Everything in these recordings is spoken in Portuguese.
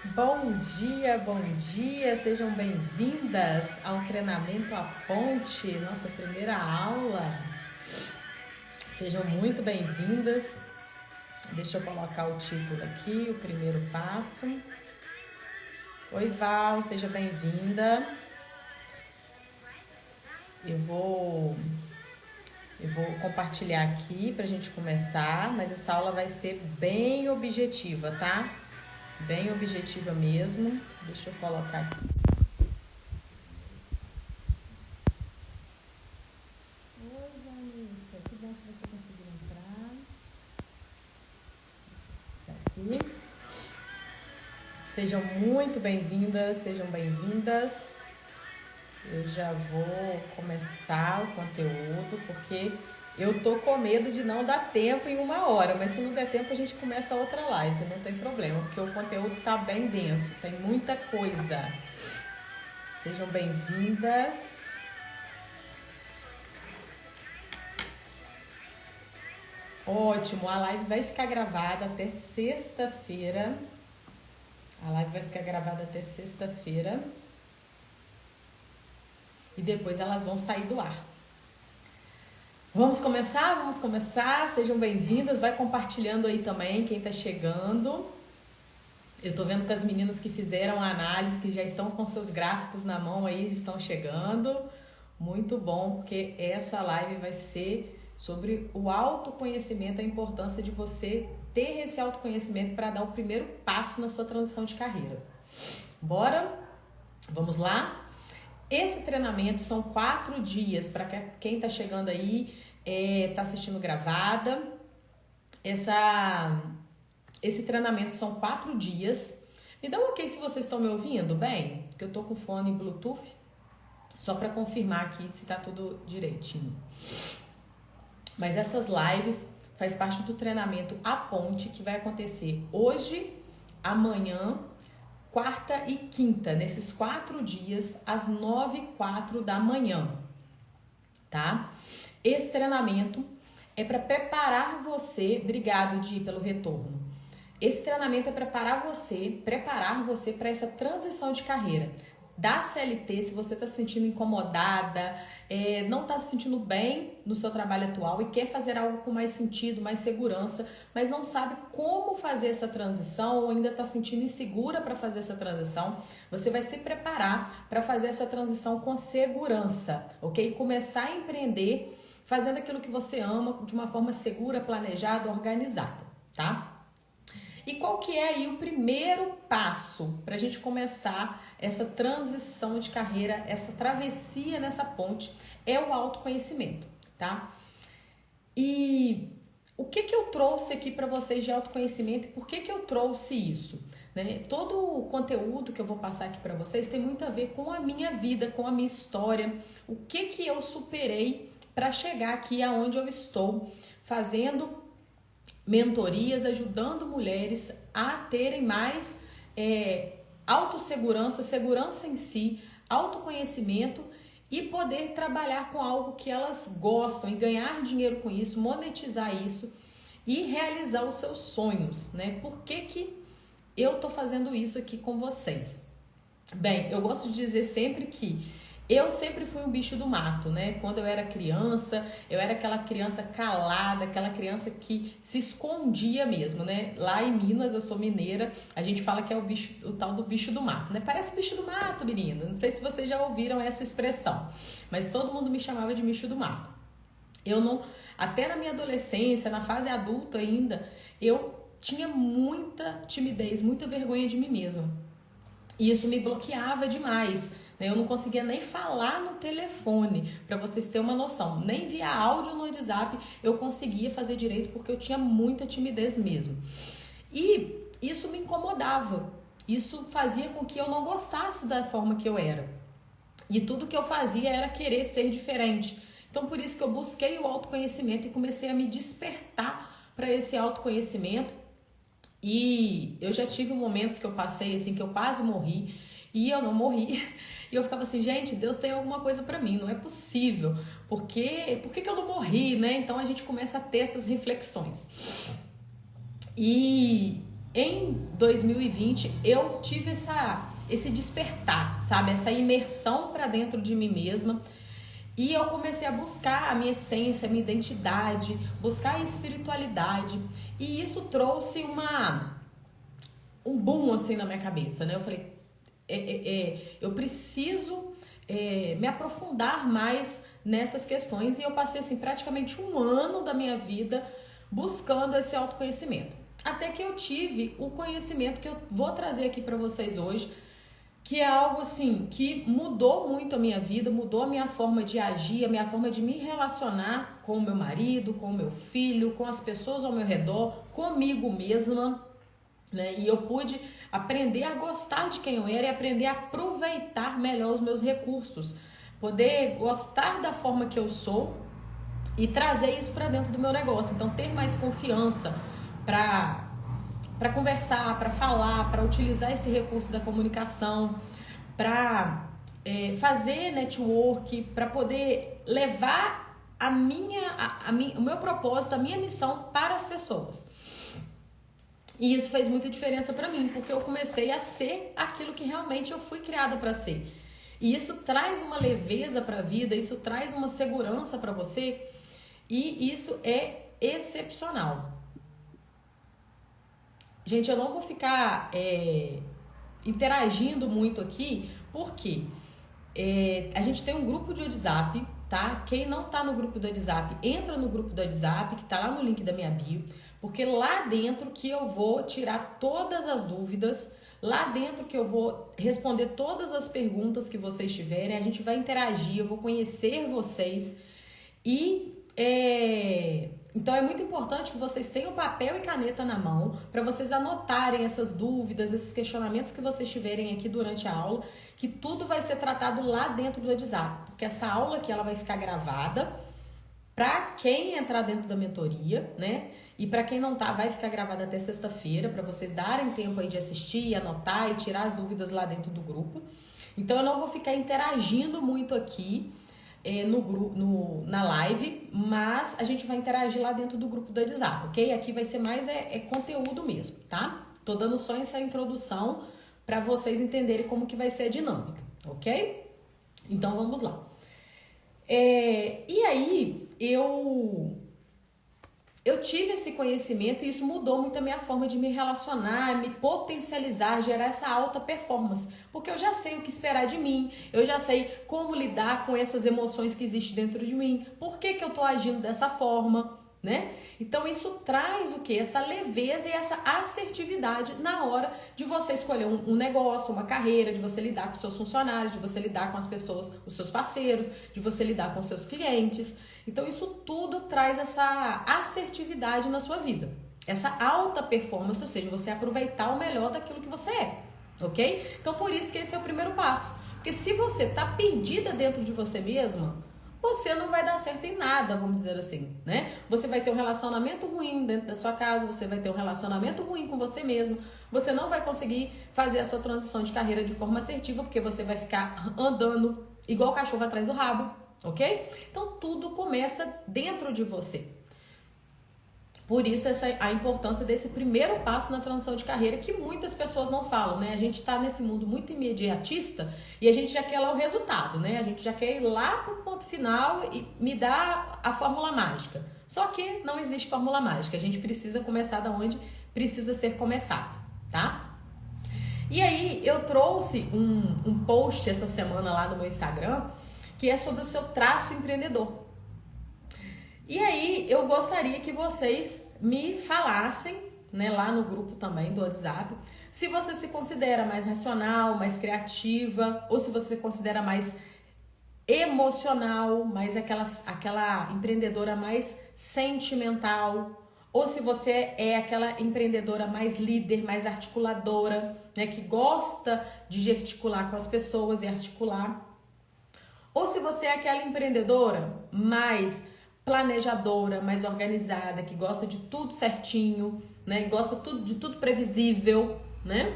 Bom dia, sejam bem-vindas ao treinamento A Ponte, nossa primeira aula. Sejam muito bem-vindas. Deixa eu colocar o título aqui, o primeiro passo. Oi, Val, seja bem-vinda. Eu vou compartilhar aqui pra gente começar, mas essa aula vai ser bem objetiva, tá? Bem objetiva mesmo. Deixa eu colocar aqui. Oi, Vanessa. Que bom que você conseguiu entrar. Tá aqui. Sejam muito bem-vindas, sejam bem-vindas. Eu já vou começar o conteúdo, porque eu tô com medo de não dar tempo em 1 hora, mas se não der tempo a gente começa outra live, não tem problema, porque o conteúdo tá bem denso, tem muita coisa. Sejam bem-vindas. Ótimo, a live vai ficar gravada até sexta-feira. E depois elas vão sair do ar. Vamos começar, sejam bem-vindas, vai compartilhando aí também quem tá chegando. Eu tô vendo que as meninas que fizeram a análise, que já estão com seus gráficos na mão aí, estão chegando. Muito bom, porque essa live vai ser sobre o autoconhecimento, a importância de você ter esse autoconhecimento para dar o primeiro passo na sua transição de carreira. Bora? Vamos lá? Esse treinamento são 4 dias, para quem está chegando aí, está assistindo gravada. Esse treinamento são 4 dias. Me dá um ok se vocês estão me ouvindo bem, porque eu estou com fone Bluetooth, só para confirmar aqui se está tudo direitinho. Mas essas lives faz parte do treinamento A Ponte, que vai acontecer hoje, amanhã, quarta e quinta, nesses 4 dias, às 9h04 da manhã, tá? Esse treinamento é para preparar você, obrigado, Di, pelo retorno. Esse treinamento é preparar você para essa transição de carreira. Da CLT, se você está se sentindo incomodada, não está se sentindo bem no seu trabalho atual e quer fazer algo com mais sentido, mais segurança, mas não sabe como fazer essa transição ou ainda está se sentindo insegura para fazer essa transição, você vai se preparar para fazer essa transição com segurança, ok? Começar a empreender fazendo aquilo que você ama de uma forma segura, planejada, organizada, tá? E qual que é aí o primeiro passo para a gente começar essa transição de carreira, essa travessia nessa ponte? É o autoconhecimento, tá? E o que eu trouxe aqui para vocês de autoconhecimento e por que eu trouxe isso? Né? Todo o conteúdo que eu vou passar aqui para vocês tem muito a ver com a minha vida, com a minha história, o que eu superei para chegar aqui aonde eu estou, fazendo mentorias, ajudando mulheres a terem mais autossegurança, segurança em si, autoconhecimento e poder trabalhar com algo que elas gostam e ganhar dinheiro com isso, monetizar isso e realizar os seus sonhos, né? Por que eu tô fazendo isso aqui com vocês? Bem, eu gosto de dizer sempre que eu sempre fui um bicho do mato, né? Quando eu era criança, eu era aquela criança calada, aquela criança que se escondia mesmo, né? Lá em Minas, eu sou mineira, a gente fala que é o tal do bicho do mato, né? Parece bicho do mato, menina. Não sei se vocês já ouviram essa expressão, mas todo mundo me chamava de bicho do mato. Até na minha adolescência, na fase adulta ainda, eu tinha muita timidez, muita vergonha de mim mesma. E isso me bloqueava demais. Eu não conseguia nem falar no telefone, para vocês terem uma noção. Nem via áudio no WhatsApp eu conseguia fazer direito, porque eu tinha muita timidez mesmo. E isso me incomodava. Isso fazia com que eu não gostasse da forma que eu era. E tudo que eu fazia era querer ser diferente. Então, por isso que eu busquei o autoconhecimento e comecei a me despertar para esse autoconhecimento. E eu já tive momentos que eu passei assim, que eu quase morri. E eu não morri. E eu ficava assim, gente, Deus tem alguma coisa pra mim, não é possível. Por que eu não morri, né? Então a gente começa a ter essas reflexões. E em 2020 eu tive esse despertar, sabe? Essa imersão para dentro de mim mesma. E eu comecei a buscar a minha essência, a minha identidade, buscar a espiritualidade. E isso trouxe um boom assim na minha cabeça, né? Eu falei, eu preciso me aprofundar mais nessas questões. E eu passei assim praticamente um ano da minha vida buscando esse autoconhecimento. Até que eu tive o conhecimento que eu vou trazer aqui para vocês hoje, que é algo assim que mudou muito a minha vida, mudou a minha forma de agir, a minha forma de me relacionar com o meu marido, com o meu filho, com as pessoas ao meu redor, comigo mesma, né? E eu pude aprender a gostar de quem eu era e aprender a aproveitar melhor os meus recursos, poder gostar da forma que eu sou e trazer isso para dentro do meu negócio. Então, ter mais confiança para conversar, para falar, para utilizar esse recurso da comunicação, para fazer network, para poder levar o meu propósito, a minha missão para as pessoas. E isso fez muita diferença para mim, porque eu comecei a ser aquilo que realmente eu fui criada para ser. E isso traz uma leveza para a vida, isso traz uma segurança para você, e isso é excepcional. Gente, eu não vou ficar interagindo muito aqui, porque a gente tem um grupo de WhatsApp, tá? Quem não tá no grupo do WhatsApp, entra no grupo do WhatsApp, que tá lá no link da minha bio, porque lá dentro que eu vou tirar todas as dúvidas, lá dentro que eu vou responder todas as perguntas que vocês tiverem, a gente vai interagir, eu vou conhecer vocês e então é muito importante que vocês tenham papel e caneta na mão para vocês anotarem essas dúvidas, esses questionamentos que vocês tiverem aqui durante a aula, que tudo vai ser tratado lá dentro do WhatsApp, porque essa aula aqui ela vai ficar gravada para quem entrar dentro da mentoria, né? E para quem não tá, vai ficar gravada até sexta-feira, para vocês darem tempo aí de assistir, anotar e tirar as dúvidas lá dentro do grupo. Então eu não vou ficar interagindo muito aqui no grupo, na live, mas a gente vai interagir lá dentro do grupo do WhatsApp, ok? Aqui vai ser mais conteúdo mesmo, tá? Tô dando só essa introdução para vocês entenderem como que vai ser a dinâmica, ok? Então vamos lá. E aí eu tive esse conhecimento e isso mudou muito a minha forma de me relacionar, me potencializar, gerar essa alta performance. Porque eu já sei o que esperar de mim, eu já sei como lidar com essas emoções que existem dentro de mim, por que eu tô agindo dessa forma, né? Então isso traz o quê? Essa leveza e essa assertividade na hora de você escolher um negócio, uma carreira, de você lidar com seus funcionários, de você lidar com as pessoas, os seus parceiros, de você lidar com os seus clientes. Então isso tudo traz essa assertividade na sua vida, essa alta performance, ou seja, você aproveitar o melhor daquilo que você é, ok? Então por isso que esse é o primeiro passo, porque se você tá perdida dentro de você mesma, você não vai dar certo em nada, vamos dizer assim, né? Você vai ter um relacionamento ruim dentro da sua casa, você vai ter um relacionamento ruim com você mesmo, você não vai conseguir fazer a sua transição de carreira de forma assertiva, porque você vai ficar andando igual o cachorro atrás do rabo, ok? Então tudo começa dentro de você. Por isso a importância desse primeiro passo na transição de carreira, que muitas pessoas não falam, né? A gente tá nesse mundo muito imediatista e a gente já quer lá o resultado, né? A gente já quer ir lá pro ponto final e me dar a fórmula mágica. Só que não existe fórmula mágica, a gente precisa começar da onde precisa ser começado, tá? E aí eu trouxe um post essa semana lá no meu Instagram, que é sobre o seu traço empreendedor. E aí eu gostaria que vocês me falassem, né, lá no grupo também do WhatsApp, se você se considera mais racional, mais criativa, ou se você se considera mais emocional, mais aquela empreendedora mais sentimental, ou se você é aquela empreendedora mais líder, mais articuladora, né, que gosta de gesticular com as pessoas e articular. Ou se você é aquela empreendedora mais planejadora, mais organizada, que gosta de tudo certinho, né? Gosta de tudo previsível, né?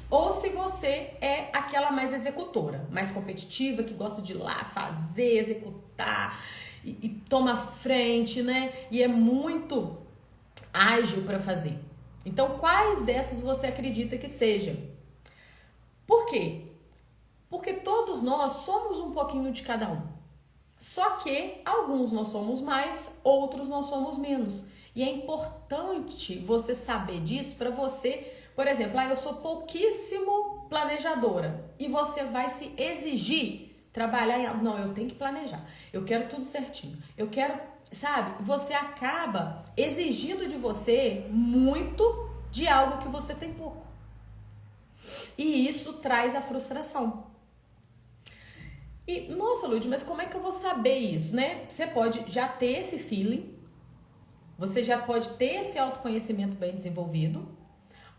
Ou se você é aquela mais executora, mais competitiva, que gosta de ir lá fazer, executar e toma frente, né? E é muito ágil para fazer. Então, quais dessas você acredita que seja? Por quê? Porque todos nós somos um pouquinho de cada um. Só que alguns nós somos mais, outros nós somos menos. E é importante você saber disso para você, por exemplo, eu sou pouquíssimo planejadora e você vai se exigir trabalhar em algo. Não, eu tenho que planejar. Eu quero tudo certinho. Eu quero, sabe? Você acaba exigindo de você muito de algo que você tem pouco. E isso traz a frustração. E, nossa, Lud, mas como é que eu vou saber isso, né? Você pode já ter esse feeling, você já pode ter esse autoconhecimento bem desenvolvido,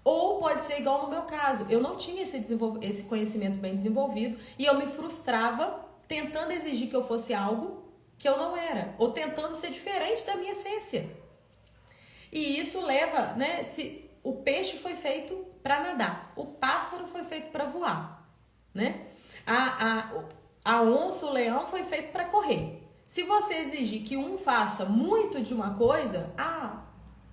ou pode ser igual no meu caso. Eu não tinha esse conhecimento bem desenvolvido e eu me frustrava tentando exigir que eu fosse algo que eu não era, ou tentando ser diferente da minha essência. E isso leva, né? Se o peixe foi feito para nadar, o pássaro foi feito para voar, né? A onça, o leão foi feito para correr. Se você exigir que um faça muito de uma coisa,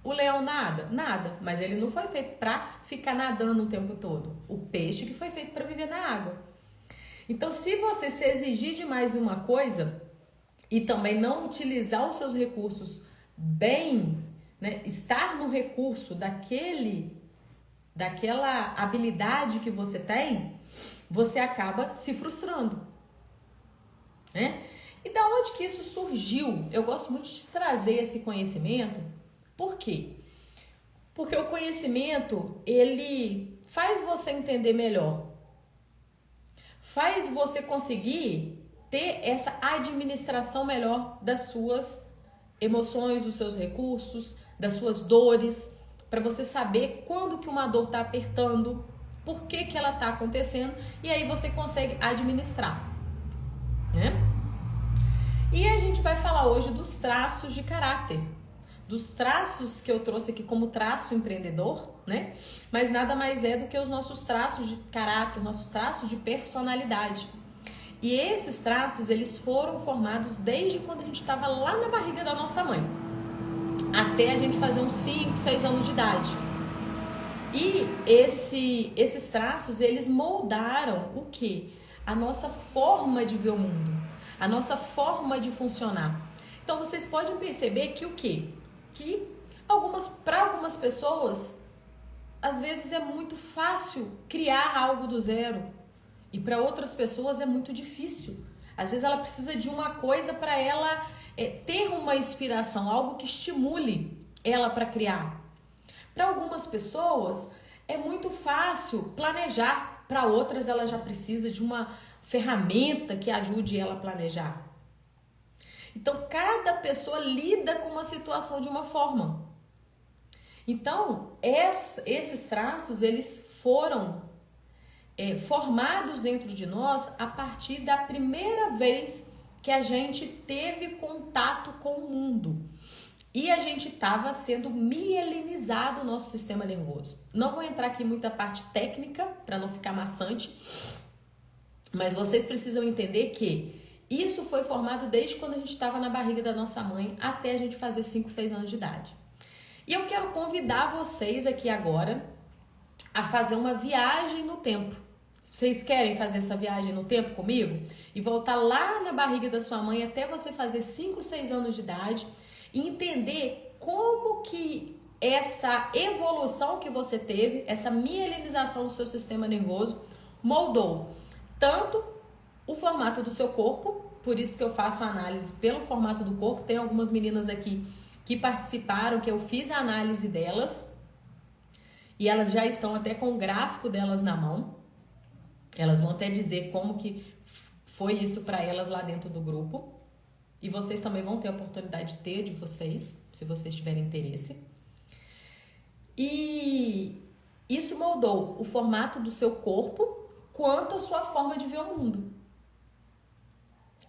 o leão nada, mas ele não foi feito para ficar nadando o tempo todo. O peixe que foi feito para viver na água. Então, se você se exigir de mais uma coisa e também não utilizar os seus recursos bem, né, estar no recurso daquela habilidade que você tem, você acaba se frustrando. Né? E da onde que isso surgiu? Eu gosto muito de trazer esse conhecimento. Por quê? Porque o conhecimento, ele faz você entender melhor. Faz você conseguir ter essa administração melhor das suas emoções, dos seus recursos, das suas dores, para você saber quando que uma dor está apertando, por que que ela está acontecendo, e aí você consegue administrar. Né? E a gente vai falar hoje dos traços de caráter, dos traços que eu trouxe aqui como traço empreendedor, né? Mas nada mais é do que os nossos traços de caráter, nossos traços de personalidade. E esses traços, eles foram formados desde quando a gente estava lá na barriga da nossa mãe, até a gente fazer uns 5, 6 anos de idade. E esses traços, eles moldaram o quê? A nossa forma de ver o mundo, a nossa forma de funcionar. Então vocês podem perceber que o quê? Que para algumas pessoas, às vezes é muito fácil criar algo do zero e para outras pessoas é muito difícil. Às vezes ela precisa de uma coisa para ela ter uma inspiração, algo que estimule ela para criar. Para algumas pessoas é muito fácil planejar. Para outras, ela já precisa de uma ferramenta que ajude ela a planejar. Então, cada pessoa lida com uma situação de uma forma. Então, esses traços, eles foram formados dentro de nós a partir da primeira vez que a gente teve contato com o mundo. E a gente estava sendo mielinizado o nosso sistema nervoso. Não vou entrar aqui em muita parte técnica, para não ficar maçante, mas vocês precisam entender que isso foi formado desde quando a gente estava na barriga da nossa mãe até a gente fazer 5, 6 anos de idade. E eu quero convidar vocês aqui agora a fazer uma viagem no tempo. Vocês querem fazer essa viagem no tempo comigo? E voltar lá na barriga da sua mãe até você fazer 5, 6 anos de idade e entender como que essa evolução que você teve, essa mielinização do seu sistema nervoso, moldou tanto o formato do seu corpo, por isso que eu faço a análise pelo formato do corpo. Tem algumas meninas aqui que participaram, que eu fiz a análise delas, e elas já estão até com o gráfico delas na mão. Elas vão até dizer como que foi isso para elas lá dentro do grupo. E vocês também vão ter a oportunidade de ter de vocês, se vocês tiverem interesse. E isso moldou o formato do seu corpo quanto a sua forma de ver o mundo.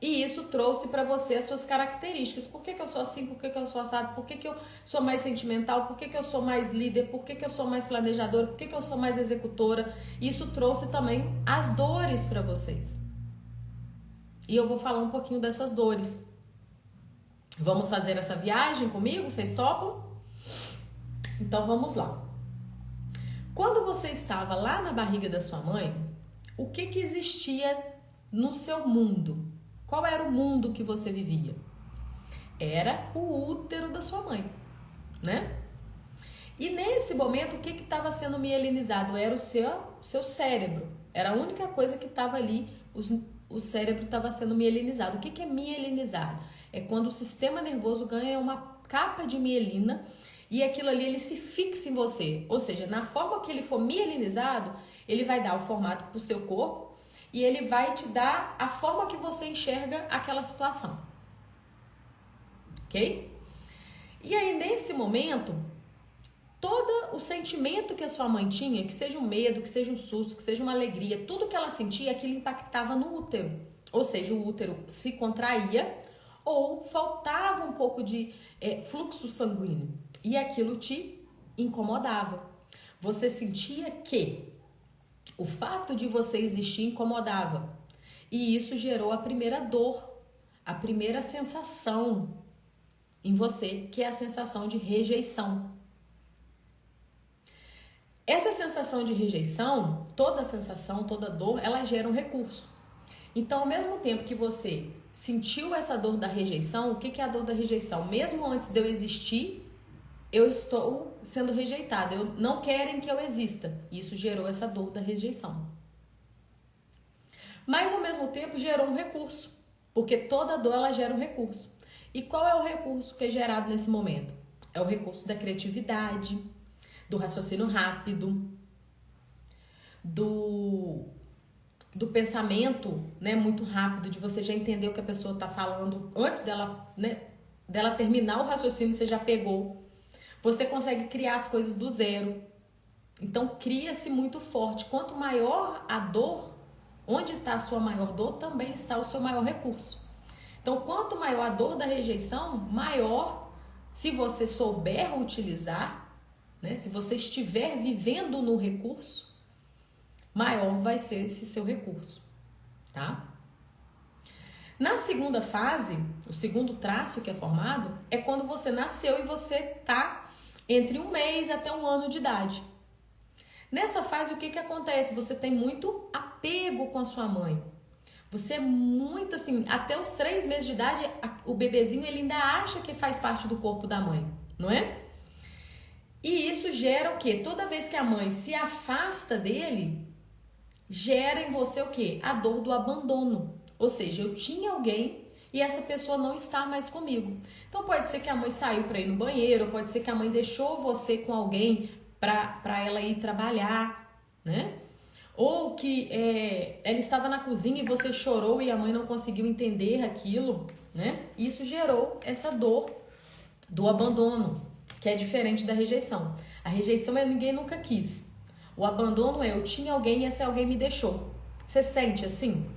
E isso trouxe para você as suas características. Por que eu sou assim? Por que eu sou assado? Por que eu sou mais sentimental? Por que eu sou mais líder? Por que eu sou mais planejadora? Por que eu sou mais executora? Isso trouxe também as dores para vocês. E eu vou falar um pouquinho dessas dores. Vamos fazer essa viagem comigo? Vocês topam? Então vamos lá. Quando você estava lá na barriga da sua mãe, o que existia no seu mundo? Qual era o mundo que você vivia? Era o útero da sua mãe, né? E nesse momento, o que estava sendo mielinizado? Era o seu cérebro. Era a única coisa que estava ali, o cérebro estava sendo mielinizado. O que é mielinizado? É quando o sistema nervoso ganha uma capa de mielina e aquilo ali ele se fixa em você. Ou seja, na forma que ele for mielinizado, ele vai dar o formato para o seu corpo e ele vai te dar a forma que você enxerga aquela situação. Ok? E aí, nesse momento, todo o sentimento que a sua mãe tinha, que seja um medo, que seja um susto, que seja uma alegria, tudo que ela sentia, aquilo impactava no útero. Ou seja, o útero se contraía ou faltava um pouco de fluxo sanguíneo. E aquilo te incomodava. Você sentia que o fato de você existir incomodava. E isso gerou a primeira dor, a primeira sensação em você, que é a sensação de rejeição. Essa sensação de rejeição, toda sensação, toda dor, ela gera um recurso. Então, ao mesmo tempo que você sentiu essa dor da rejeição, o que é a dor da rejeição? Mesmo antes de eu existir, eu estou sendo rejeitada, não querem que eu exista. Isso gerou essa dor da rejeição. Mas, ao mesmo tempo, gerou um recurso, porque toda dor ela gera um recurso. E qual é o recurso que é gerado nesse momento? É o recurso da criatividade, do raciocínio rápido, do pensamento, né, muito rápido, de você já entender o que a pessoa está falando antes dela, né, dela terminar o raciocínio, você já pegou. Você consegue criar as coisas do zero. Então, cria-se muito forte. Quanto maior a dor, onde está a sua maior dor, também está o seu maior recurso. Então, quanto maior a dor da rejeição, maior, se você souber utilizar, né, se você estiver vivendo no recurso, maior vai ser esse seu recurso, tá? Na segunda fase, o segundo traço que é formado, é quando você nasceu e você tá entre 1 mês até 1 ano de idade. Nessa fase, o que acontece? Você tem muito apego com a sua mãe. Você é muito assim, até os 3 meses de idade, o bebezinho ele ainda acha que faz parte do corpo da mãe, não é? E isso gera o quê? Toda vez que a mãe se afasta dele, gera em você o quê? A dor do abandono. Ou seja, eu tinha alguém e essa pessoa não está mais comigo. Então pode ser que a mãe saiu para ir no banheiro, pode ser que a mãe deixou você com alguém para ela ir trabalhar, né? Ou que ela estava na cozinha e você chorou e a mãe não conseguiu entender aquilo, né? Isso gerou essa dor do abandono, que é diferente da rejeição. A rejeição é ninguém nunca quis. O abandono é eu tinha alguém e esse alguém me deixou. Você sente assim?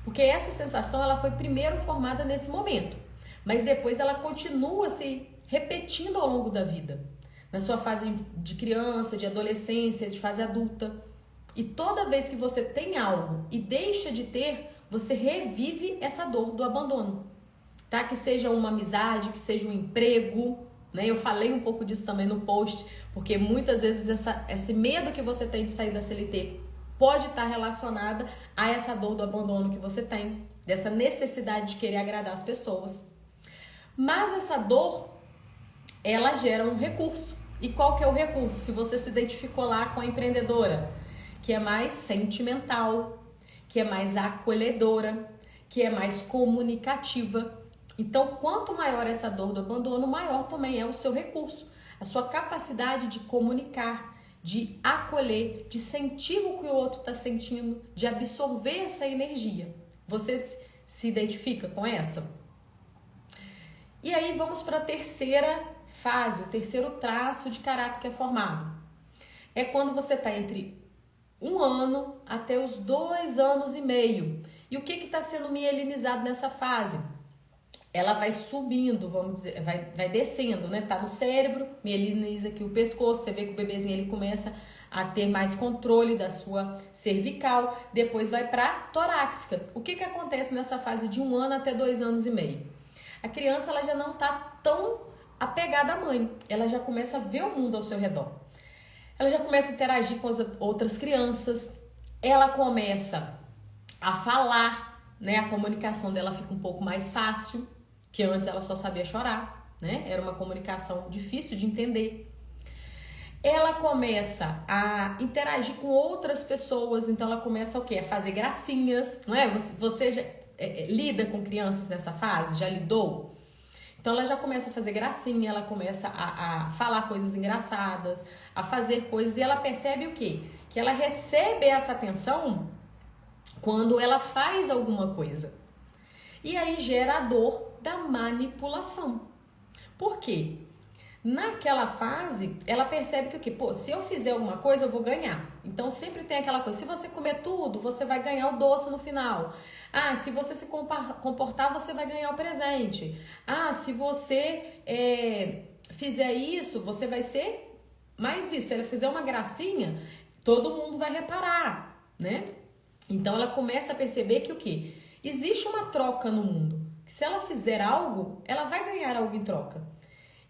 Porque essa sensação ela foi primeiro formada nesse momento, mas depois ela continua se repetindo ao longo da vida. Na sua fase de criança, de adolescência, de fase adulta. E toda vez que você tem algo e deixa de ter, você revive essa dor do abandono. Tá? Que seja uma amizade, que seja um emprego, né? Eu falei um pouco disso também no post, porque muitas vezes esse medo que você tem de sair da CLT pode estar relacionada a essa dor do abandono que você tem, dessa necessidade de querer agradar as pessoas. Mas essa dor, ela gera um recurso. E qual que é o recurso? Se você se identificou lá com a empreendedora, que é mais sentimental, que é mais acolhedora, que é mais comunicativa. Então, quanto maior essa dor do abandono, maior também é o seu recurso, a sua capacidade de comunicar, de acolher, de sentir o que o outro está sentindo, de absorver essa energia. Você se identifica com essa? E aí vamos para a terceira fase, o terceiro traço de caráter que é formado. É quando você está entre 1 ano até os 2 anos e meio. E o que está sendo mielinizado nessa fase? Ela vai subindo, vamos dizer, vai descendo, né? Tá no cérebro, mieliniza aqui o pescoço, você vê que o bebezinho ele começa a ter mais controle da sua cervical, depois vai para torácica. O que acontece nessa fase de 1 ano até 2 anos e meio? A criança ela já não tá tão apegada à mãe, ela já começa a ver o mundo ao seu redor. ela já começa a interagir com as outras crianças, ela começa a falar, né? A comunicação dela fica um pouco mais fácil, que antes ela só sabia chorar, né? Era uma comunicação difícil de entender. Ela começa a interagir com outras pessoas, então ela começa o quê? A fazer gracinhas, não é? Você já lida com crianças nessa fase? Já lidou? Então ela já começa a fazer gracinha, ela começa a falar coisas engraçadas, a fazer coisas, e ela percebe o quê? Que ela recebe essa atenção quando ela faz alguma coisa. E aí gera a dor da manipulação. Por quê? Naquela fase, ela percebe que o quê? Pô, se eu fizer alguma coisa, eu vou ganhar. Então sempre tem aquela coisa, se você comer tudo, você vai ganhar o doce no final. Ah, se você se comportar, você vai ganhar o presente. Ah, se você fizer isso, você vai ser mais visto. Se ela fizer uma gracinha, todo mundo vai reparar, né? Então ela começa a perceber que o quê? Existe uma troca no mundo. Se ela fizer algo, ela vai ganhar algo em troca.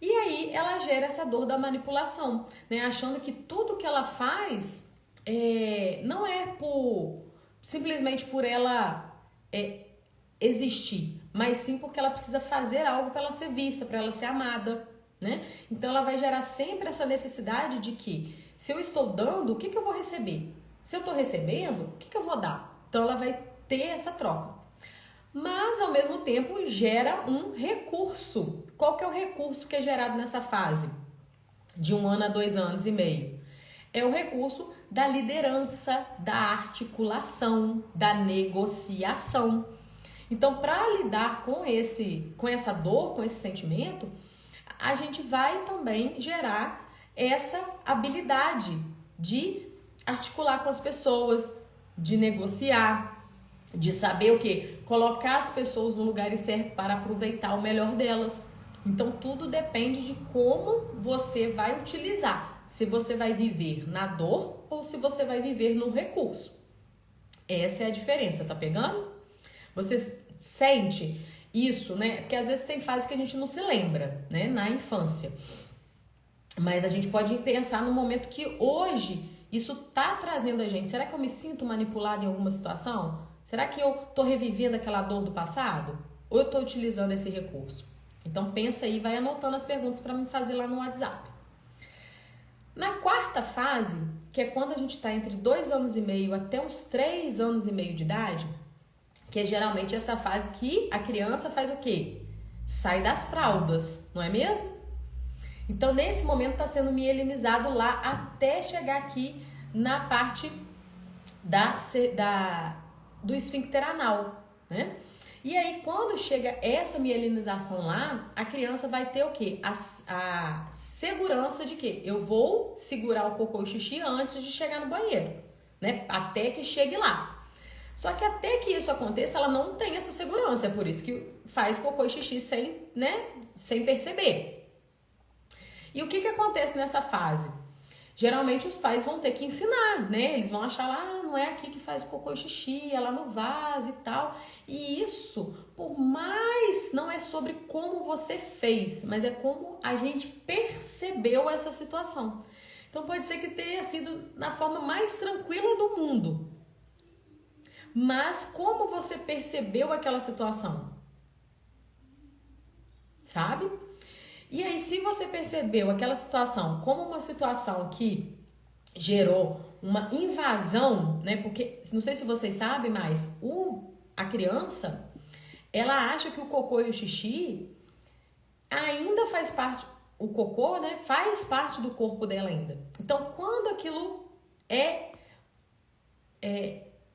E aí ela gera essa dor da manipulação, né? Achando que tudo que ela faz não é simplesmente por ela existir, mas sim porque ela precisa fazer algo para ela ser vista, para ela ser amada, né? Então ela vai gerar sempre essa necessidade de que se eu estou dando, o que eu vou receber? Se eu estou recebendo, o que eu vou dar? Então ela vai ter essa troca. Mas ao mesmo tempo gera um recurso. Qual que é o recurso que é gerado nessa fase? De 1 ano a 2 anos e meio. É o recurso da liderança, da articulação, da negociação. Então, para lidar com essa dor, com esse sentimento, a gente vai também gerar essa habilidade de articular com as pessoas, de negociar, de saber o quê? Colocar as pessoas no lugar certo para aproveitar o melhor delas. Então, tudo depende de como você vai utilizar. Se você vai viver na dor ou se você vai viver no recurso. Essa é a diferença, tá pegando? Você sente isso, né? Porque às vezes tem fases que a gente não se lembra, né? Na infância. Mas a gente pode pensar no momento que hoje isso tá trazendo a gente. Será que eu me sinto manipulada em alguma situação? Será que eu tô revivendo aquela dor do passado? Ou eu tô utilizando esse recurso? Então pensa aí, vai anotando as perguntas para me fazer lá no WhatsApp. Na quarta fase, que é quando a gente está entre 2 anos e meio até uns 3 anos e meio de idade, que é geralmente essa fase que a criança faz o quê? Sai das fraldas, não é mesmo? Então nesse momento está sendo mielinizado lá até chegar aqui na parte do esfíncter anal, né? E aí, quando chega essa mielinização lá, a criança vai ter o quê? A segurança de que eu vou segurar o cocô e xixi antes de chegar no banheiro, né? Até que chegue lá. Só que até que isso aconteça, ela não tem essa segurança. É por isso que faz cocô e xixi sem perceber. E o que acontece nessa fase? Geralmente os pais vão ter que ensinar, né? Eles vão achar lá, não é aqui que faz cocô e xixi, é lá no vaso e tal. E isso, por mais, não é sobre como você fez, mas é como a gente percebeu essa situação. Então pode ser que tenha sido na forma mais tranquila do mundo. Mas como você percebeu aquela situação? Sabe? E aí, se você percebeu aquela situação como uma situação que gerou uma invasão, né? Porque, não sei se vocês sabem, mas a criança, ela acha que o cocô e o xixi ainda faz parte, o cocô, né? Faz parte do corpo dela ainda. Então, quando aquilo é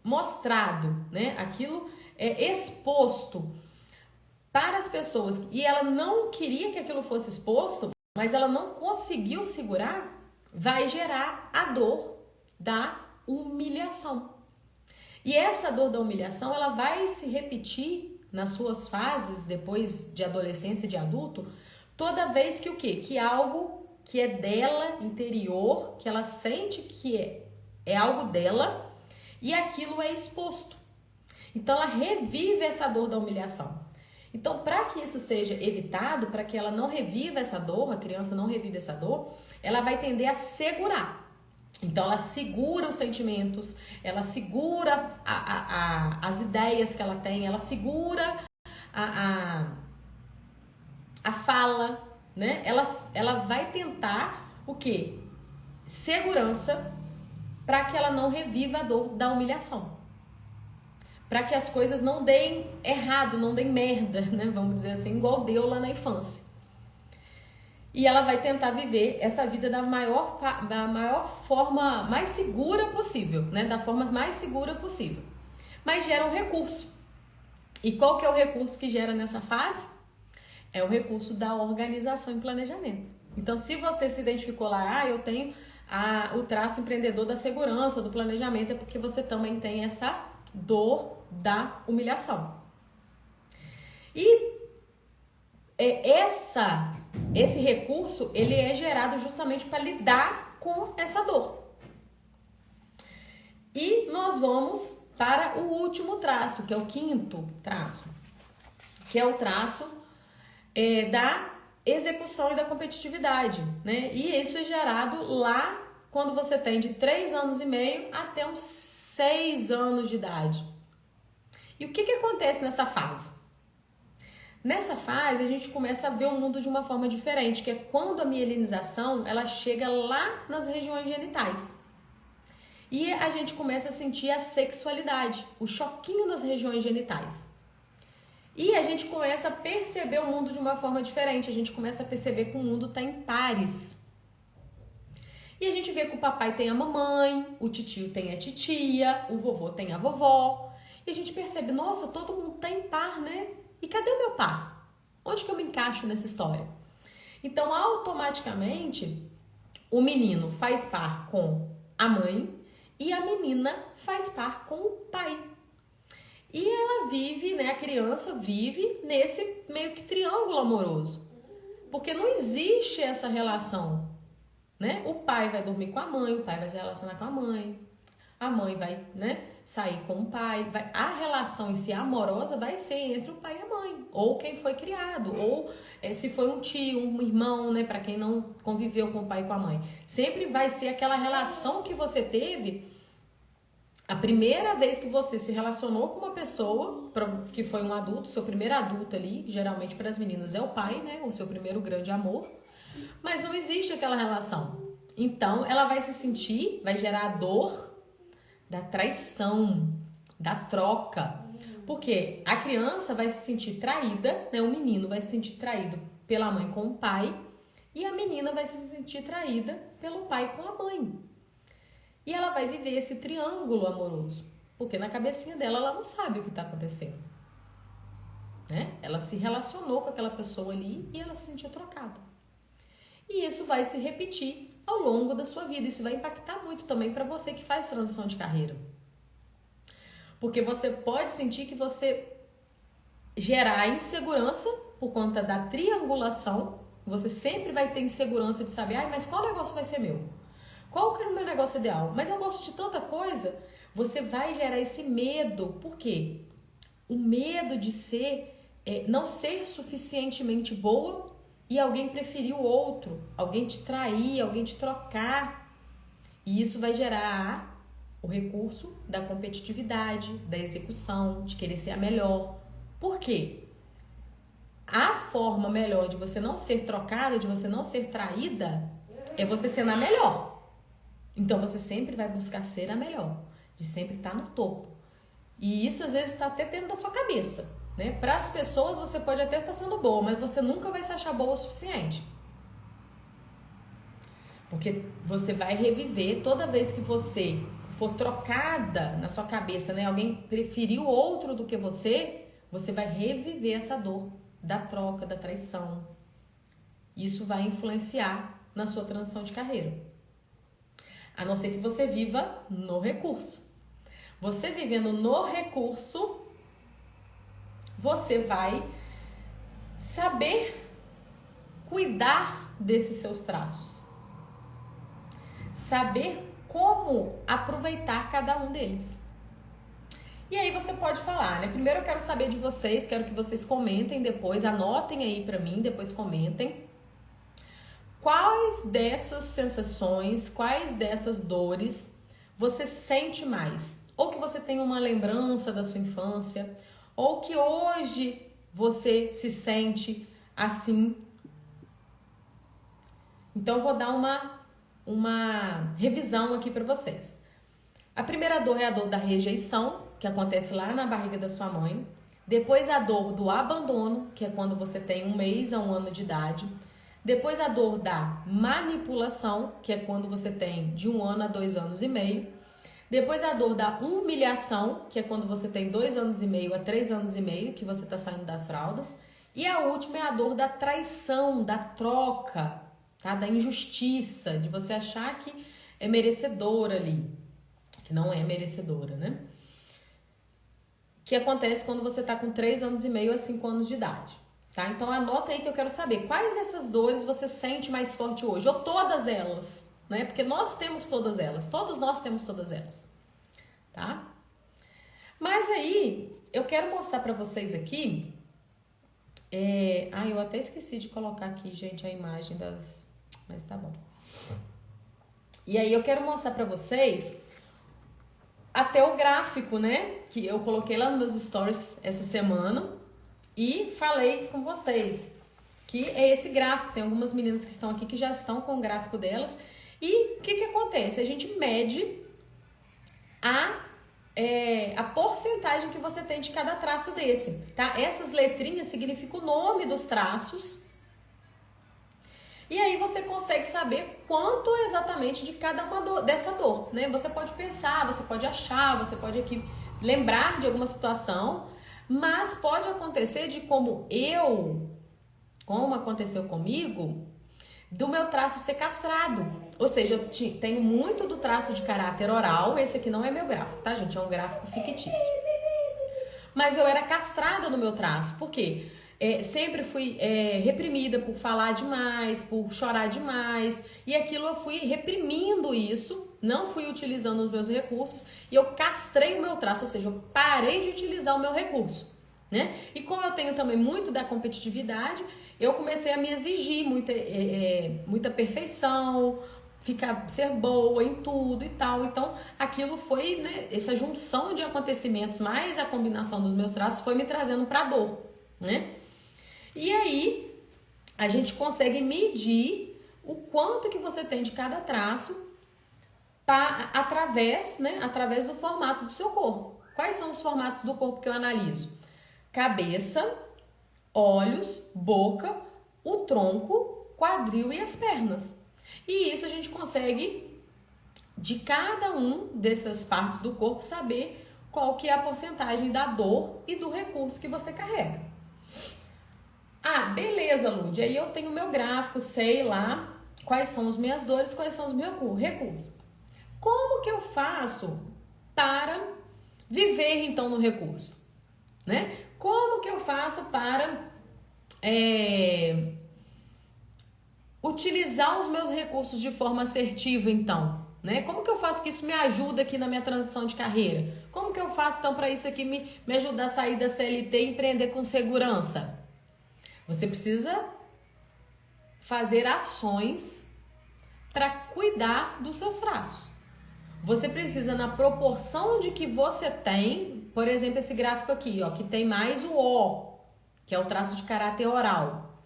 mostrado, né? Aquilo é exposto para as pessoas e ela não queria que aquilo fosse exposto, mas ela não conseguiu segurar, vai gerar a dor da humilhação. E essa dor da humilhação, ela vai se repetir nas suas fases, depois de adolescência e de adulto, toda vez que o quê? Que algo que é dela, interior, que ela sente que é algo dela e aquilo é exposto. Então ela revive essa dor da humilhação. Então, para que isso seja evitado, para que ela não reviva essa dor, a criança não reviva essa dor, ela vai tender a segurar. Então ela segura os sentimentos, ela segura as ideias que ela tem, ela segura a fala, né? Ela vai tentar o quê? Segurança para que ela não reviva a dor da humilhação. Para que as coisas não deem errado, não deem merda, né? Vamos dizer assim, igual deu lá na infância. E ela vai tentar viver essa vida da maior forma, mais segura possível, né? Da forma mais segura possível. Mas gera um recurso. E qual que é o recurso que gera nessa fase? É o recurso da organização e planejamento. Então, se você se identificou lá, eu tenho o traço empreendedor da segurança, do planejamento, é porque você também tem essa dor da humilhação. E esse recurso, ele é gerado justamente para lidar com essa dor. E nós vamos para o último traço, que é o quinto traço, que é o traço da execução e da competitividade, né? E isso é gerado lá quando você tem de 3 anos e meio até uns 6 anos de idade. E o que acontece nessa fase? Nessa fase, a gente começa a ver o mundo de uma forma diferente, que é quando a mielinização, ela chega lá nas regiões genitais. E a gente começa a sentir a sexualidade, o choquinho nas regiões genitais. E a gente começa a perceber o mundo de uma forma diferente, a gente começa a perceber que o mundo está em pares. E a gente vê que o papai tem a mamãe, o titio tem a titia, o vovô tem a vovó. E a gente percebe, nossa, todo mundo está em par, né? E cadê o meu par? Onde que eu me encaixo nessa história? Então, automaticamente, o menino faz par com a mãe e a menina faz par com o pai. E ela vive, né, a criança vive nesse meio que triângulo amoroso. Porque não existe essa relação, né? O pai vai dormir com a mãe, o pai vai se relacionar com a mãe vai, né, sair com o pai. A relação em si amorosa vai ser entre o pai e a mãe, ou quem foi criado, ou se foi um tio, um irmão, né, para quem não conviveu com o pai e com a mãe. Sempre vai ser aquela relação que você teve a primeira vez que você se relacionou com uma pessoa, que foi um adulto, seu primeiro adulto ali, geralmente para as meninas é o pai, né, o seu primeiro grande amor, mas não existe aquela relação. Então, ela vai se sentir, vai gerar a dor da traição, da troca. Porque a criança vai se sentir traída, né? O menino vai se sentir traído pela mãe com o pai e a menina vai se sentir traída pelo pai com a mãe. E ela vai viver esse triângulo amoroso, porque na cabecinha dela ela não sabe o que está acontecendo, né? Ela se relacionou com aquela pessoa ali e ela se sentiu trocada. E isso vai se repetir ao longo da sua vida. Isso vai impactar muito também para você que faz transição de carreira. Porque você pode sentir que você gerar insegurança por conta da triangulação. Você sempre vai ter insegurança de saber, mas qual negócio vai ser meu? Qual que é o meu negócio ideal? Mas eu gosto de tanta coisa. Você vai gerar esse medo. Por quê? O medo de não ser suficientemente boa e alguém preferir o outro, alguém te trair, alguém te trocar. E isso vai gerar o recurso da competitividade, da execução, de querer ser a melhor. Por quê? A forma melhor de você não ser trocada, de você não ser traída, é você ser a melhor. Então você sempre vai buscar ser a melhor, de sempre estar no topo. E isso às vezes está até dentro da sua cabeça. Né? Para as pessoas você pode até estar sendo boa, mas você nunca vai se achar boa o suficiente. Porque você vai reviver toda vez que você for trocada na sua cabeça, né? Alguém preferiu outro do que você vai reviver essa dor da troca, da traição. Isso vai influenciar na sua transição de carreira. A não ser que você viva no recurso. Você vivendo no recurso, você vai saber cuidar desses seus traços. Saber como aproveitar cada um deles. E aí você pode falar, né? Primeiro eu quero saber de vocês, quero que vocês comentem depois, anotem aí pra mim, depois comentem. quais dessas sensações, quais dessas dores você sente mais? Ou que você tem uma lembrança da sua infância, ou que hoje você se sente assim. Então, eu vou dar uma revisão aqui para vocês. A primeira dor é a dor da rejeição, que acontece lá na barriga da sua mãe. Depois a dor do abandono, que é quando você tem 1 mês a 1 ano de idade. Depois a dor da manipulação, que é quando você tem de 1 ano a 2 anos e meio. Depois a dor da humilhação, que é quando você tem 2 anos e meio a 3 anos e meio, que você está saindo das fraldas. E a última é a dor da traição, da troca, tá? Da injustiça, de você achar que é merecedora ali, que não é merecedora, né? Que acontece quando você tá com 3 anos e meio a 5 anos de idade, tá? Então anota aí que eu quero saber quais dessas dores você sente mais forte hoje, ou todas elas, né? Porque nós temos todas elas, todos nós temos todas elas, tá? Mas aí, eu quero mostrar pra vocês aqui, eu até esqueci de colocar aqui, gente, a imagem das... Mas tá bom. E aí eu quero mostrar pra vocês até o gráfico, né? Que eu coloquei lá nos meus stories essa semana e falei com vocês que é esse gráfico. Tem algumas meninas que estão aqui que já estão com o gráfico delas. E o que acontece? A gente mede a porcentagem que você tem de cada traço desse, tá? Essas letrinhas significam o nome dos traços. E aí você consegue saber quanto exatamente de cada uma dessa dor, né? Você pode pensar, você pode achar, você pode aqui lembrar de alguma situação, mas pode acontecer de como aconteceu comigo, do meu traço ser castrado. Ou seja, eu tenho muito do traço de caráter oral, esse aqui não é meu gráfico, tá, gente? É um gráfico fictício. Mas eu era castrada no meu traço, por quê? Sempre fui reprimida por falar demais, por chorar demais, e aquilo eu fui reprimindo isso, não fui utilizando os meus recursos, e eu castrei o meu traço, ou seja, eu parei de utilizar o meu recurso, né? E como eu tenho também muito da competitividade, eu comecei a me exigir muita perfeição, ser boa em tudo e tal. Então, aquilo foi, né, essa junção de acontecimentos, mais a combinação dos meus traços, foi me trazendo pra dor, né? E aí, a gente consegue medir o quanto que você tem de cada traço através do formato do seu corpo. Quais são os formatos do corpo que eu analiso? Cabeça, olhos, boca, o tronco, quadril e as pernas. E isso a gente consegue, de cada um dessas partes do corpo, saber qual que é a porcentagem da dor e do recurso que você carrega. Ah, beleza, Lud. Aí eu tenho meu gráfico, sei lá quais são as minhas dores, quais são os meus recursos. Como que eu faço para viver, então, no recurso? Né? Como que eu faço para utilizar os meus recursos de forma assertiva, então? Né? Como que eu faço que isso me ajuda aqui na minha transição de carreira? Como que eu faço, então, para isso aqui me ajudar a sair da CLT e empreender com segurança? Você precisa fazer ações para cuidar dos seus traços. Você precisa, na proporção de que você tem, por exemplo, esse gráfico aqui, ó, que tem mais o O, que é o traço de caráter oral.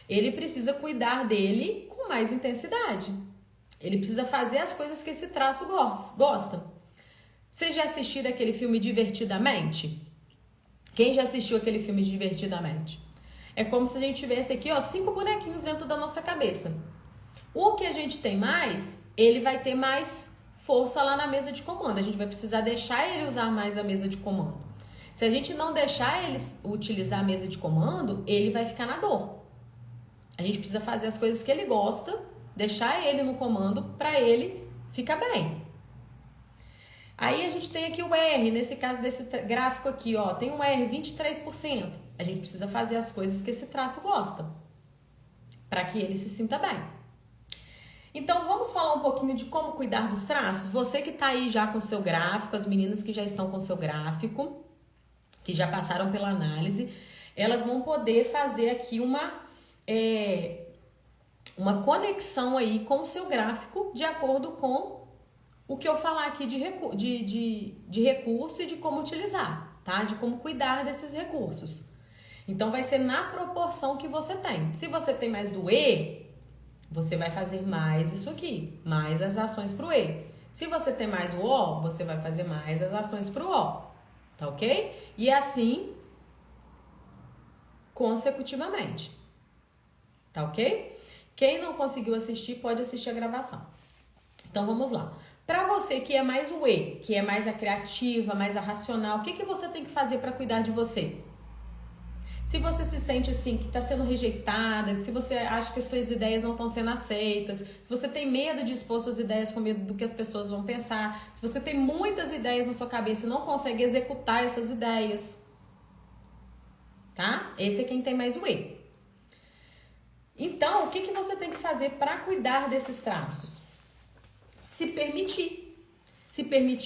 Ele precisa cuidar dele com mais intensidade. Ele precisa fazer as coisas que esse traço gosta. Vocês já assistiram aquele filme Divertidamente? Quem já assistiu aquele filme Divertidamente? É como se a gente tivesse aqui, ó, 5 bonequinhos dentro da nossa cabeça. O que a gente tem mais, ele vai ter mais força lá na mesa de comando. A gente vai precisar deixar ele usar mais a mesa de comando. Se a gente não deixar ele utilizar a mesa de comando, ele vai ficar na dor. A gente precisa fazer as coisas que ele gosta, deixar ele no comando para ele ficar bem. Aí a gente tem aqui o R, nesse caso desse gráfico aqui, ó, tem um R, 23%. A gente precisa fazer as coisas que esse traço gosta, para que ele se sinta bem. Então, vamos falar um pouquinho de como cuidar dos traços? Você que está aí já com o seu gráfico, as meninas que já estão com o seu gráfico, que já passaram pela análise, elas vão poder fazer aqui uma conexão aí com o seu gráfico de acordo com o que eu falar aqui de recurso e de como utilizar, tá? De como cuidar desses recursos. Então, vai ser na proporção que você tem. Se você tem mais do E, você vai fazer mais isso aqui, mais as ações pro E. Se você tem mais o O, você vai fazer mais as ações pro O, tá ok? E assim, consecutivamente, tá ok? Quem não conseguiu assistir, pode assistir a gravação. Então, vamos lá. Para você que é mais o E, que é mais a criativa, mais a racional, o que você tem que fazer para cuidar de você? Se você se sente assim, que está sendo rejeitada, se você acha que as suas ideias não estão sendo aceitas, se você tem medo de expor suas ideias com medo do que as pessoas vão pensar, se você tem muitas ideias na sua cabeça e não consegue executar essas ideias, tá? Esse é quem tem mais o E. Então, o que você tem que fazer para cuidar desses traços? Se permitir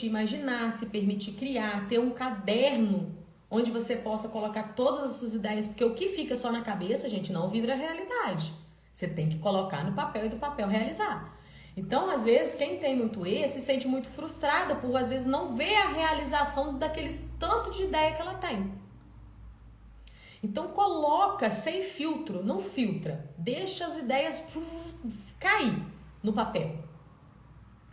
imaginar, se permitir criar, ter um caderno onde você possa colocar todas as suas ideias, porque o que fica só na cabeça, gente, não vira realidade. Você tem que colocar no papel e do papel realizar. Então, às vezes, quem tem muito E se sente muito frustrada por, às vezes, não ver a realização daqueles tanto de ideia que ela tem. Então, coloca sem filtro, não filtra. Deixa as ideias cair no papel.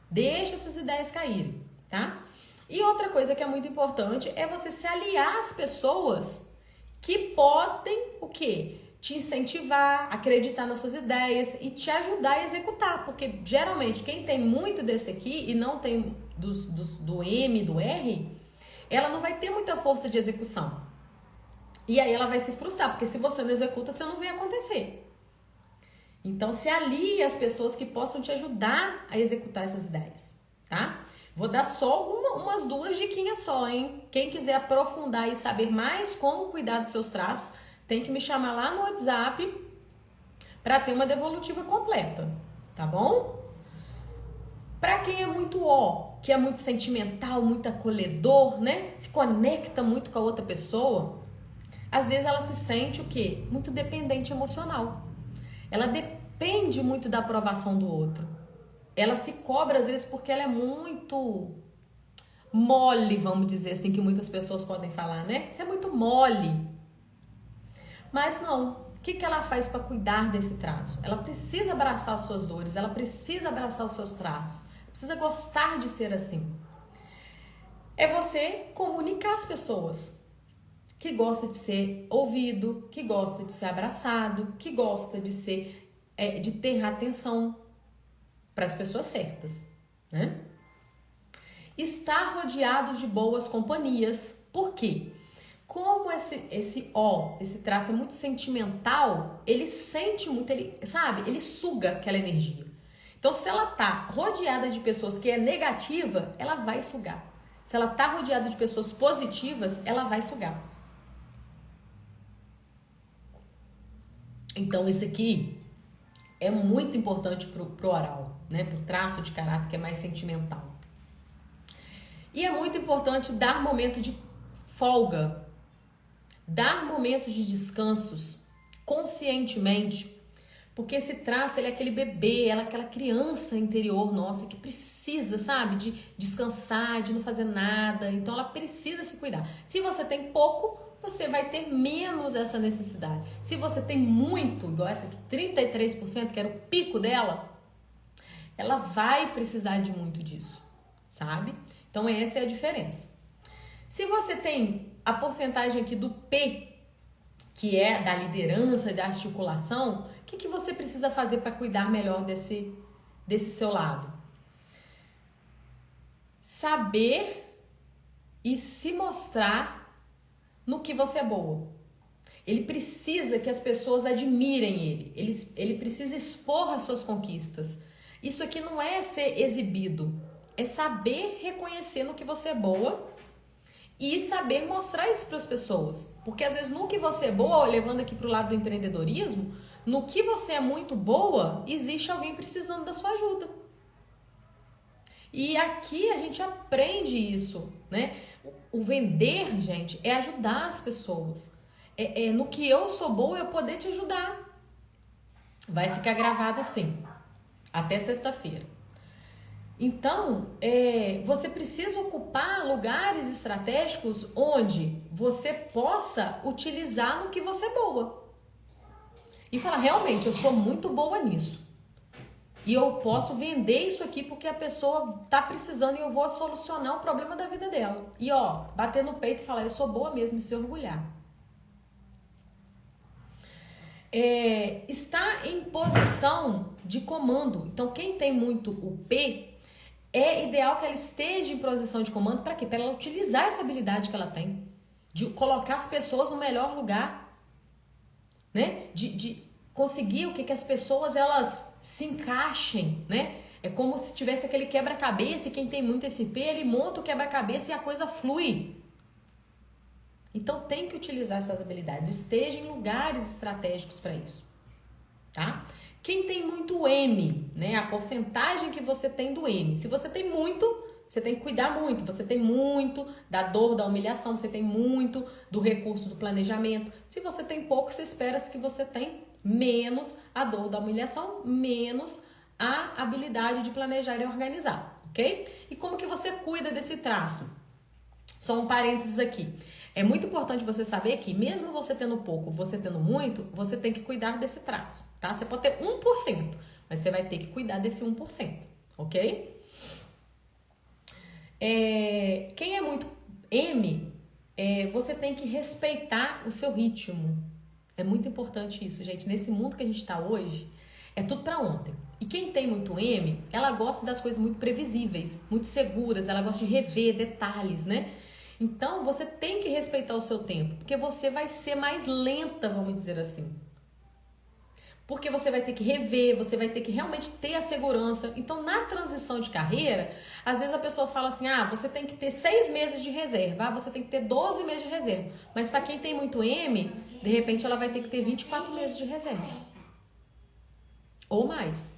Deixa essas ideias caírem, tá? E outra coisa que é muito importante é você se aliar às pessoas que podem, o quê? Te incentivar, acreditar nas suas ideias e te ajudar a executar. Porque, geralmente, quem tem muito desse aqui e não tem do M, do R, ela não vai ter muita força de execução. E aí ela vai se frustrar, porque se você não executa, você não vê acontecer. Então, se alie às pessoas que possam te ajudar a executar essas ideias, tá? Vou dar só umas 2 diquinhas só, hein? Quem quiser aprofundar e saber mais como cuidar dos seus traços, tem que me chamar lá no WhatsApp para ter uma devolutiva completa, tá bom? Para quem é muito O, que é muito sentimental, muito acolhedor, né? Se conecta muito com a outra pessoa, às vezes ela se sente o quê? Muito dependente emocional. Ela depende muito da aprovação do outro. Ela se cobra às vezes porque ela é muito mole, vamos dizer assim, que muitas pessoas podem falar, né? Você é muito mole. Mas não. O que ela faz para cuidar desse traço? Ela precisa abraçar as suas dores, ela precisa abraçar os seus traços, precisa gostar de ser assim. É você comunicar às pessoas que gosta de ser ouvido, que gosta de ser abraçado, que gosta de de ter atenção para as pessoas certas, né? Estar rodeado de boas companhias. Por quê? Como esse traço é muito sentimental, ele sente muito, ele suga aquela energia. Então, se ela tá rodeada de pessoas que é negativa, ela vai sugar. Se ela tá rodeada de pessoas positivas, ela vai sugar. Então, isso aqui é muito importante pro oral, né? Pro traço de caráter que é mais sentimental. E é muito importante dar momento de folga, dar momentos de descansos conscientemente, porque esse traço, ele é aquele bebê, ela é aquela criança interior nossa que precisa, sabe, de descansar, de não fazer nada. Então, ela precisa se cuidar. Se você tem pouco, você vai ter menos essa necessidade. Se você tem muito, igual essa aqui, 33%, que era o pico dela, ela vai precisar de muito disso, sabe? Então, essa é a diferença. Se você tem a porcentagem aqui do P, que é da liderança e da articulação, o que você precisa fazer para cuidar melhor desse seu lado? Saber e se mostrar no que você é boa. Ele precisa que as pessoas admirem ele. Ele precisa expor as suas conquistas. Isso aqui não é ser exibido, é saber reconhecer no que você é boa e saber mostrar isso para as pessoas. Porque às vezes no que você é boa, levando aqui para o lado do empreendedorismo, no que você é muito boa, existe alguém precisando da sua ajuda. E aqui a gente aprende isso, né? O vender, gente, é ajudar as pessoas. No que eu sou boa, eu poder te ajudar. Vai ficar gravado sim, até sexta-feira. Então, você precisa ocupar lugares estratégicos onde você possa utilizar no que você é boa. E falar, realmente, eu sou muito boa nisso. E eu posso vender isso aqui porque a pessoa tá precisando e eu vou solucionar o problema da vida dela. E bater no peito e falar, eu sou boa mesmo, e se orgulhar. Está em posição de comando. Então, quem tem muito o P, é ideal que ela esteja em posição de comando. Para quê? Para ela utilizar essa habilidade que ela tem. De colocar as pessoas no melhor lugar. Né? De conseguir o que as pessoas elas se encaixem. Né? É como se tivesse aquele quebra-cabeça e quem tem muito esse P, ele monta o quebra-cabeça e a coisa flui. Então tem que utilizar essas habilidades, esteja em lugares estratégicos para isso, tá? Quem tem muito M, né? A porcentagem que você tem do M. Se você tem muito, você tem que cuidar muito. Você tem muito da dor, da humilhação, você tem muito do recurso do planejamento. Se você tem pouco, você espera que você tem menos a dor da humilhação, menos a habilidade de planejar e organizar, ok? E como que você cuida desse traço? Só um parênteses aqui. É muito importante você saber que mesmo você tendo pouco, você tendo muito, você tem que cuidar desse traço, tá? Você pode ter 1%, mas você vai ter que cuidar desse 1%, ok? Quem é muito M, você tem que respeitar o seu ritmo. É muito importante isso, gente. Nesse mundo que a gente está hoje, é tudo para ontem. E quem tem muito M, ela gosta das coisas muito previsíveis, muito seguras, ela gosta de rever detalhes, né? Então, você tem que respeitar o seu tempo, porque você vai ser mais lenta, vamos dizer assim. Porque você vai ter que rever, você vai ter que realmente ter a segurança. Então, na transição de carreira, às vezes a pessoa fala assim, você tem que ter 6 meses de reserva, você tem que ter 12 meses de reserva. Mas para quem tem muito M, de repente ela vai ter que ter 24 meses de reserva. Ou mais.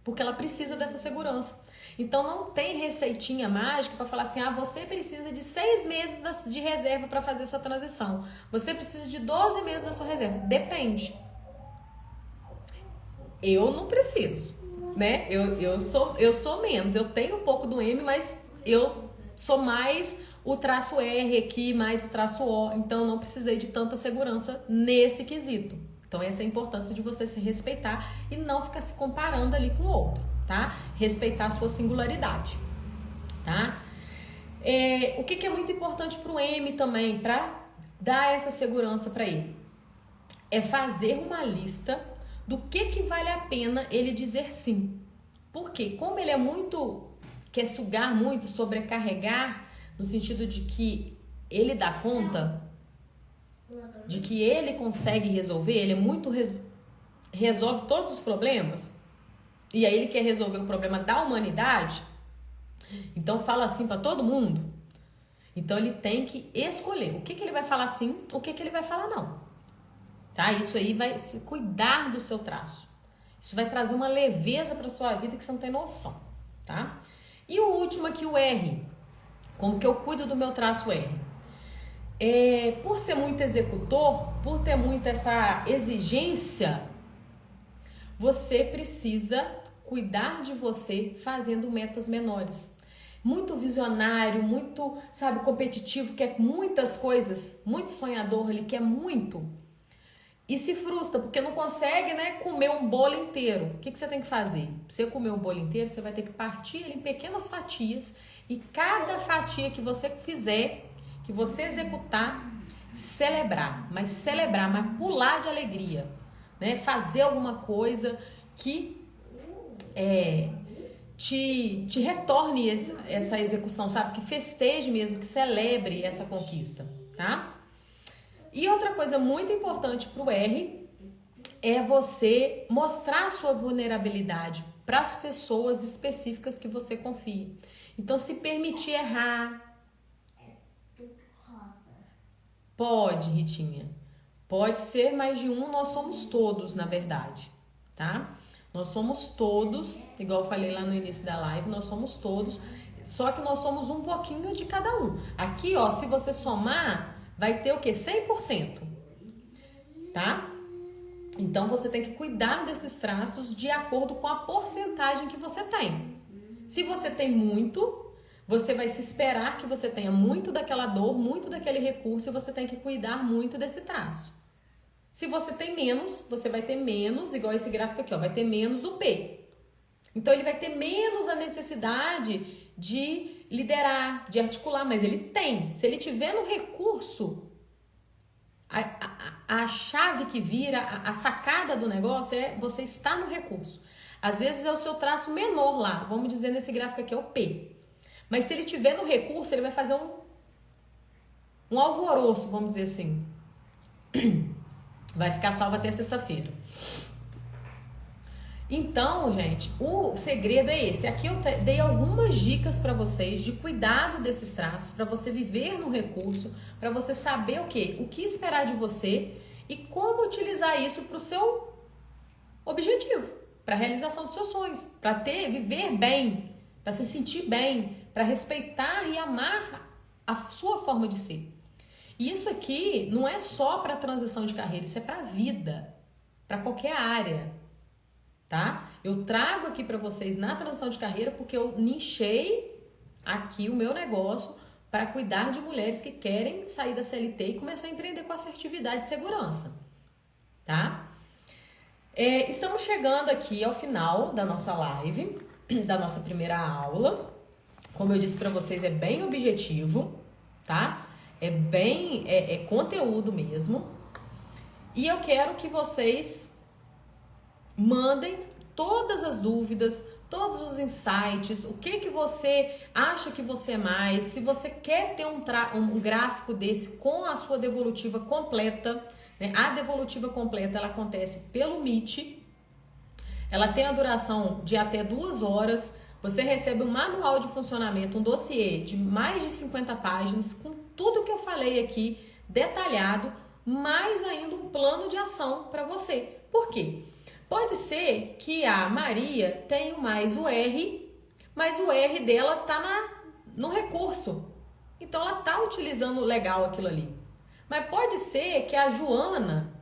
Porque ela precisa dessa segurança. Então não tem receitinha mágica para falar assim, você precisa de 6 meses de reserva para fazer sua transição. Você precisa de 12 meses da sua reserva. Depende. Eu não preciso, né? Eu sou menos. Eu tenho um pouco do M, mas eu sou mais o traço R aqui, mais o traço O. Então eu não precisei de tanta segurança nesse quesito. Então essa é a importância de você se respeitar e não ficar se comparando ali com o outro, tá? Respeitar a sua singularidade, tá? O que é muito importante para o M também, para dar essa segurança para ele? É fazer uma lista do que vale a pena ele dizer sim. Porque como ele é muito, quer sugar muito, sobrecarregar, no sentido de que ele dá conta, de que ele consegue resolver, ele é muito resolve todos os problemas, e aí ele quer resolver o problema da humanidade, então fala assim para todo mundo. Então ele tem que escolher o que ele vai falar sim, o que ele vai falar não. Tá? Isso aí vai se cuidar do seu traço. Isso vai trazer uma leveza para sua vida que você não tem noção, tá? E o último aqui, o R. Como que eu cuido do meu traço R? Por ser muito executor, por ter muita essa exigência, você precisa cuidar de você fazendo metas menores. Muito visionário, muito, competitivo, quer muitas coisas, muito sonhador, ele quer muito. E se frustra, porque não consegue, comer um bolo inteiro. O que você tem que fazer? Pra você comer um bolo inteiro, você vai ter que partir ele em pequenas fatias. E cada fatia que você fizer, que você executar, celebrar, mas pular de alegria. Fazer alguma coisa que te retorne essa execução, que festeje mesmo, que celebre essa conquista, tá? E outra coisa muito importante para o R é você mostrar a sua vulnerabilidade para as pessoas específicas que você confia. Então, se permitir errar. Pode, Ritinha. Pode ser mais de um, nós somos todos, na verdade, tá? Nós somos todos, igual eu falei lá no início da live, nós somos todos, só que nós somos um pouquinho de cada um. Aqui, se você somar, vai ter o quê? 100%, tá? Então você tem que cuidar desses traços de acordo com a porcentagem que você tem. Se você tem muito, você vai se esperar que você tenha muito daquela dor, muito daquele recurso, e você tem que cuidar muito desse traço. Se você tem menos, você vai ter menos, igual esse gráfico aqui, ó, vai ter menos o P. Então ele vai ter menos a necessidade de liderar, de articular, mas ele tem. Se ele tiver no recurso, a chave que vira, a sacada do negócio é você estar no recurso. Às vezes é o seu traço menor lá, vamos dizer nesse gráfico aqui é o P. Mas se ele tiver no recurso, ele vai fazer um alvoroço, vamos dizer assim. Vai ficar salvo até sexta-feira. Então, gente, o segredo é esse. Aqui eu dei algumas dicas para vocês de cuidado desses traços, para você viver no recurso, para você saber o quê? O que esperar de você e como utilizar isso para o seu objetivo, para a realização dos seus sonhos, para viver bem, para se sentir bem, para respeitar e amar a sua forma de ser. E isso aqui não é só para transição de carreira, isso é para a vida, para qualquer área. Tá? Eu trago aqui para vocês na transição de carreira porque eu nichei aqui o meu negócio para cuidar de mulheres que querem sair da CLT e começar a empreender com assertividade e segurança, tá? Estamos chegando aqui ao final da nossa live, da nossa primeira aula. Como eu disse para vocês, é bem objetivo, tá? É conteúdo mesmo. E eu quero que vocês mandem todas as dúvidas, todos os insights, o que você acha que você é mais, se você quer ter um gráfico desse com a sua devolutiva completa, né? A devolutiva completa, ela acontece pelo Meet, ela tem a duração de até 2 horas, você recebe um manual de funcionamento, um dossiê de mais de 50 páginas, com tudo que eu falei aqui, detalhado, mais ainda um plano de ação para você. Por quê? Pode ser que a Maria tenha mais o R, mas o R dela tá no recurso. Então ela tá utilizando legal aquilo ali. Mas pode ser que a Joana,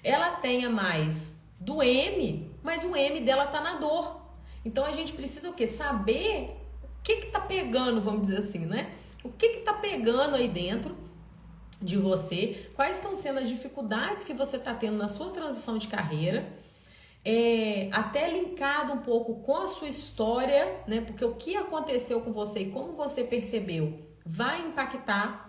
ela tenha mais do M, mas o M dela tá na dor. Então a gente precisa o quê? Saber o que tá pegando, vamos dizer assim, né? O que tá pegando aí dentro de você, quais estão sendo as dificuldades que você tá tendo na sua transição de carreira, até linkado um pouco com a sua história, né? Porque o que aconteceu com você e como você percebeu vai impactar.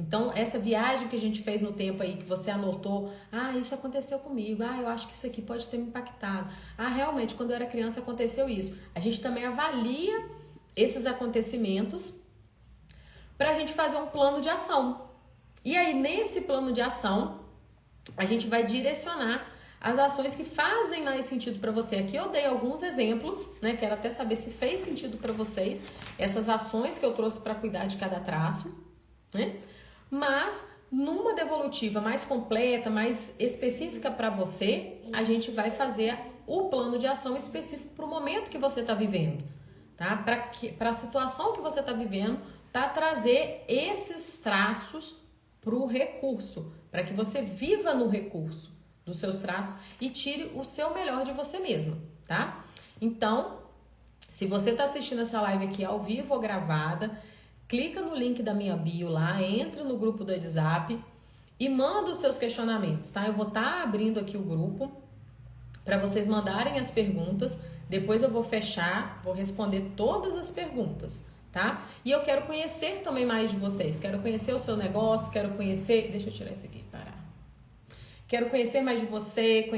Então, essa viagem que a gente fez no tempo aí, que você anotou, isso aconteceu comigo, eu acho que isso aqui pode ter me impactado. Realmente, quando eu era criança aconteceu isso. A gente também avalia esses acontecimentos para a gente fazer um plano de ação. E aí, nesse plano de ação, a gente vai direcionar as ações que fazem mais sentido para você. Aqui eu dei alguns exemplos, né? Quero até saber se fez sentido para vocês essas ações que eu trouxe para cuidar de cada traço, né? Mas numa devolutiva mais completa, mais específica para você, a gente vai fazer o plano de ação específico para o momento que você está vivendo, tá? Para a situação que você está vivendo, para trazer esses traços para o recurso, para que você viva no recurso dos seus traços e tire o seu melhor de você mesmo, tá? Então, se você está assistindo essa live aqui ao vivo ou gravada, clica no link da minha bio lá, entra no grupo do WhatsApp e manda os seus questionamentos, tá? Eu vou estar abrindo aqui o grupo para vocês mandarem as perguntas, depois eu vou fechar, vou responder todas as perguntas, tá? E eu quero conhecer também mais de vocês, quero conhecer o seu negócio, quero conhecer... Deixa eu tirar isso aqui, parar. Quero conhecer mais de você,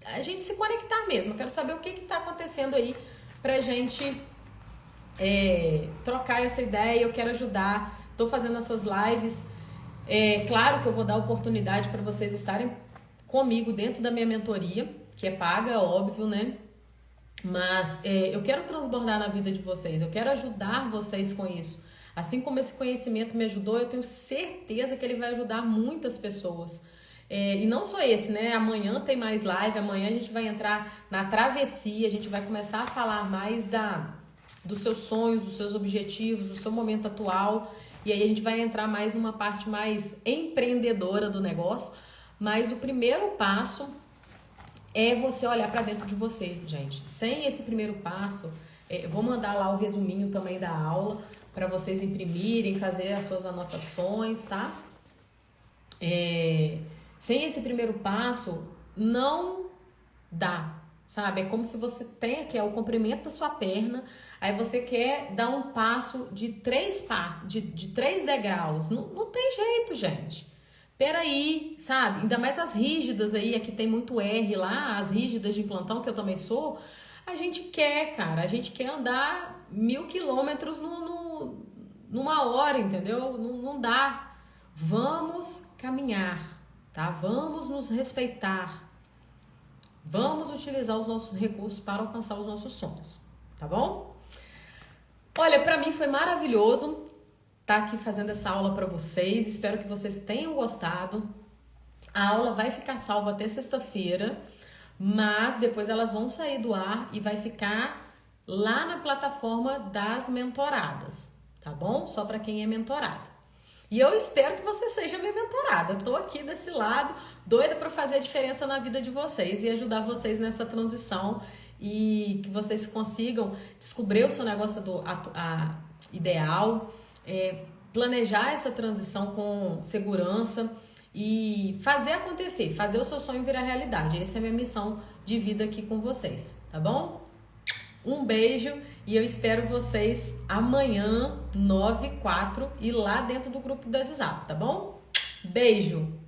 a gente se conectar mesmo. Eu quero saber o que está acontecendo aí pra gente trocar essa ideia. Eu quero ajudar. Estou fazendo essas lives. Claro que eu vou dar oportunidade para vocês estarem comigo dentro da minha mentoria, que é paga, óbvio, né? Mas eu quero transbordar na vida de vocês. Eu quero ajudar vocês com isso. Assim como esse conhecimento me ajudou, eu tenho certeza que ele vai ajudar muitas pessoas. E não só esse, né? Amanhã tem mais live, amanhã a gente vai entrar na travessia, a gente vai começar a falar mais dos seus sonhos, dos seus objetivos, do seu momento atual, e aí a gente vai entrar mais numa parte mais empreendedora do negócio, mas o primeiro passo é você olhar para dentro de você, gente. Sem esse primeiro passo, eu vou mandar lá o resuminho também da aula para vocês imprimirem, fazer as suas anotações, tá? Sem esse primeiro passo, não dá, sabe? É como se você tem aqui o comprimento da sua perna, aí você quer dar um passo de 3 passos, de 3 degraus. Não tem jeito, gente. Peraí, sabe? Ainda mais as rígidas aí, aqui tem muito R lá, as rígidas de plantão, que eu também sou. A gente quer, cara, a gente quer andar 1000 quilômetros numa hora, entendeu? Não dá. Vamos caminhar, tá? Vamos nos respeitar. Vamos utilizar os nossos recursos para alcançar os nossos sonhos, tá bom? Olha, pra mim foi maravilhoso estar aqui fazendo essa aula para vocês. Espero que vocês tenham gostado. A aula vai ficar salva até sexta-feira, mas depois elas vão sair do ar e vai ficar lá na plataforma das mentoradas, tá bom? Só para quem é mentorada. E eu espero que você seja minha mentorada. Eu tô aqui desse lado, doida para fazer a diferença na vida de vocês e ajudar vocês nessa transição e que vocês consigam descobrir o seu negócio ideal, planejar essa transição com segurança e fazer acontecer, fazer o seu sonho virar realidade. Essa é a minha missão de vida aqui com vocês, tá bom? Um beijo e eu espero vocês amanhã, 9h04, e lá dentro do grupo do WhatsApp, tá bom? Beijo!